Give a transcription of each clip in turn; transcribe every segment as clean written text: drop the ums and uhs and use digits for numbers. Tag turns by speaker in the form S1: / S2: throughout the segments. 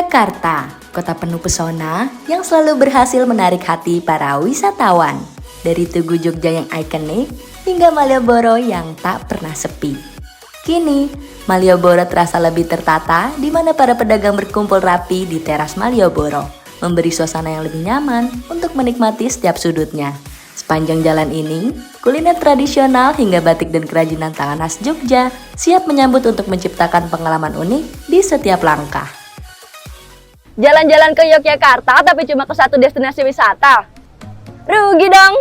S1: Yogyakarta, kota penuh pesona yang selalu berhasil menarik hati para wisatawan. Dari Tugu Jogja yang ikonik hingga Malioboro yang tak pernah sepi. Kini, Malioboro terasa lebih tertata di mana para pedagang berkumpul rapi di teras Malioboro, memberi suasana yang lebih nyaman untuk menikmati setiap sudutnya. Sepanjang jalan ini, kuliner tradisional hingga batik dan kerajinan tangan khas Jogja siap menyambut untuk menciptakan pengalaman unik di setiap langkah.
S2: Jalan-jalan ke Yogyakarta tapi cuma ke satu destinasi wisata. Rugi dong.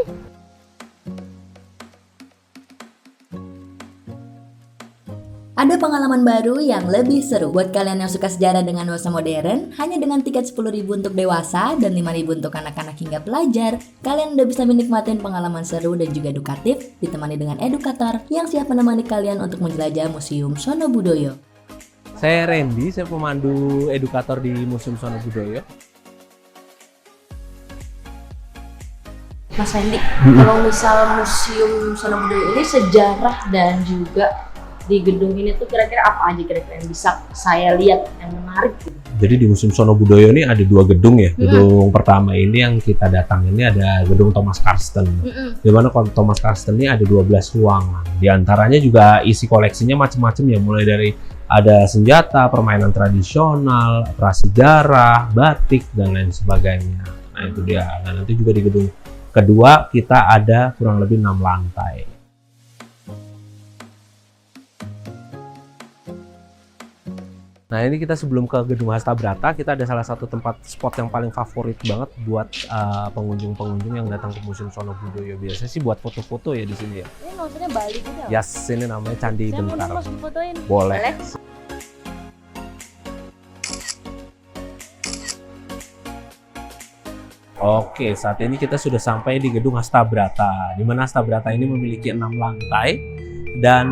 S1: Ada pengalaman baru yang lebih seru buat kalian yang suka sejarah dengan nuansa modern. Hanya dengan tiket 10.000 untuk dewasa dan 5.000 untuk anak-anak hingga pelajar, kalian udah bisa menikmati pengalaman seru dan juga edukatif ditemani dengan edukator yang siap menemani kalian untuk menjelajah Museum Sono Budoyo.
S3: Saya Randy, saya pemandu edukator di Museum Sono Budoyo.
S4: Mas Randy, kalau misal Museum Sono Budoyo ini sejarah dan juga di gedung ini tuh kira-kira apa aja kira-kira yang bisa saya lihat yang menarik gitu?
S3: Jadi di Museum Sono Budoyo ini ada dua gedung ya. Gedung pertama ini yang kita datang ini ada gedung Thomas Karsten. Di mana kalau Thomas Karsten ini ada 12 ruangan. Di antaranya juga isi koleksinya macam-macam ya, mulai dari ada senjata, permainan tradisional, prasejarah, batik dan lain sebagainya. Nah itu dia. Nah nanti juga di gedung kedua kita ada kurang lebih 6 lantai. Nah ini kita sebelum ke gedung Hastabrata, kita ada salah satu tempat spot yang paling favorit banget buat pengunjung-pengunjung yang datang ke Museum Sono Budoyo. Biasanya sih buat foto-foto ya di sini ya.
S2: Ini maksudnya Bali gitu ya?
S3: Yes, ini namanya Candi Bentar.
S2: Saya mau difotoin.
S3: Boleh. Oke, saat ini kita sudah sampai di gedung Hastabrata, di mana Hastabrata ini memiliki 6 lantai dan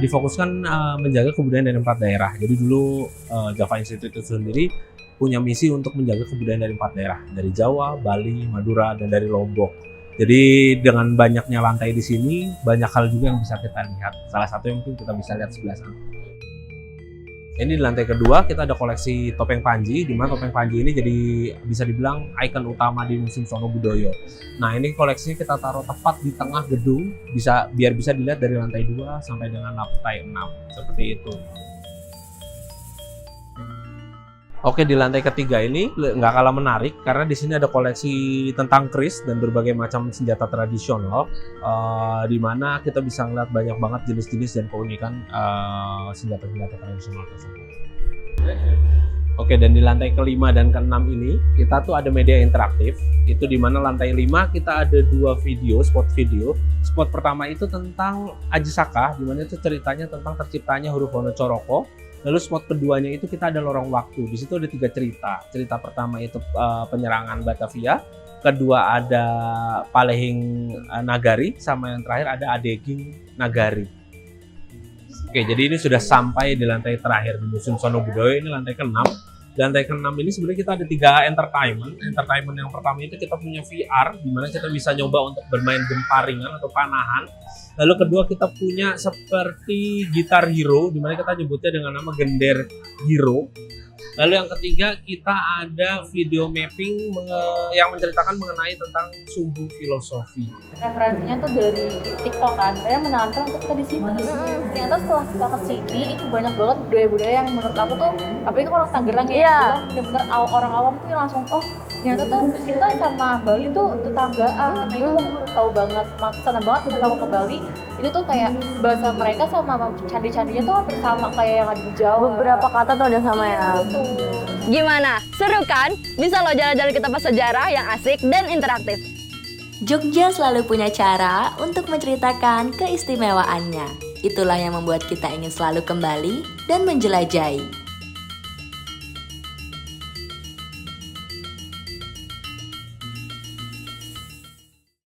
S3: difokuskan menjaga kebudayaan dari 4 daerah. Jadi dulu Java Institute itu sendiri punya misi untuk menjaga kebudayaan dari 4 daerah, dari Jawa, Bali, Madura, dan dari Lombok. Jadi dengan banyaknya lantai di sini, banyak hal juga yang bisa kita lihat. Salah satu yang mungkin kita bisa lihat sebelah sana. Ini di lantai kedua kita ada koleksi topeng Panji, di mana topeng Panji ini jadi bisa dibilang ikon utama di Museum Sono Budoyo. Nah ini koleksinya kita taruh tepat di tengah gedung, biar bisa dilihat dari lantai 2 sampai dengan lantai 6, seperti itu. Oke, di lantai ketiga ini nggak kalah menarik karena di sini ada koleksi tentang keris dan berbagai macam senjata tradisional, di mana kita bisa ngeliat banyak banget jenis-jenis dan keunikan senjata-senjata tradisional tersebut. Oke, dan di lantai kelima dan keenam ini kita tuh ada media interaktif. Itu di mana lantai 5 kita ada 2 video, spot video. Spot pertama itu tentang Aji Saka, di mana itu ceritanya tentang terciptanya huruf Wonocoroko. Lalu spot keduanya itu kita ada lorong waktu. Di situ ada 3 cerita. Cerita pertama itu penyerangan Batavia, kedua ada Palehing Nagari, sama yang terakhir ada Adeging Nagari. Oke, jadi ini sudah sampai di lantai terakhir di Museum Sono Budoyo, ini lantai ke-6. Di lantai ke-6 ini sebenarnya kita ada 3 entertainment. Entertainment yang pertama itu kita punya VR, di mana kita bisa nyoba untuk bermain gemparingan atau panahan. Lalu kedua kita punya seperti gitar hero, di mana kita nyebutnya dengan nama Gender Hero. Lalu yang ketiga kita ada video mapping yang menceritakan mengenai tentang sumbu filosofi.
S4: Referensinya tuh dari TikTok kan, saya menantang untuk kita di sini. Ternyata setelah kita ke sini itu banyak banget budaya-budaya yang menurut aku tuh, apalagi orang Tangerang ya, bener-bener orang awam tuh langsung ternyata tuh kita sama Bali tuh tetanggaan. Nah itu aku baru tahu banget, senang banget ketika aku ke Bali. Itu tuh kayak bahasa mereka sama candi-candinya tuh hampir sama kayak yang ada di Jawa.
S2: Beberapa kata tuh ada sama ya. Gimana? Seru kan? Bisa lo jalan-jalan ke tempat sejarah yang asik dan interaktif.
S1: Jogja selalu punya cara untuk menceritakan keistimewaannya. Itulah yang membuat kita ingin selalu kembali dan menjelajahi.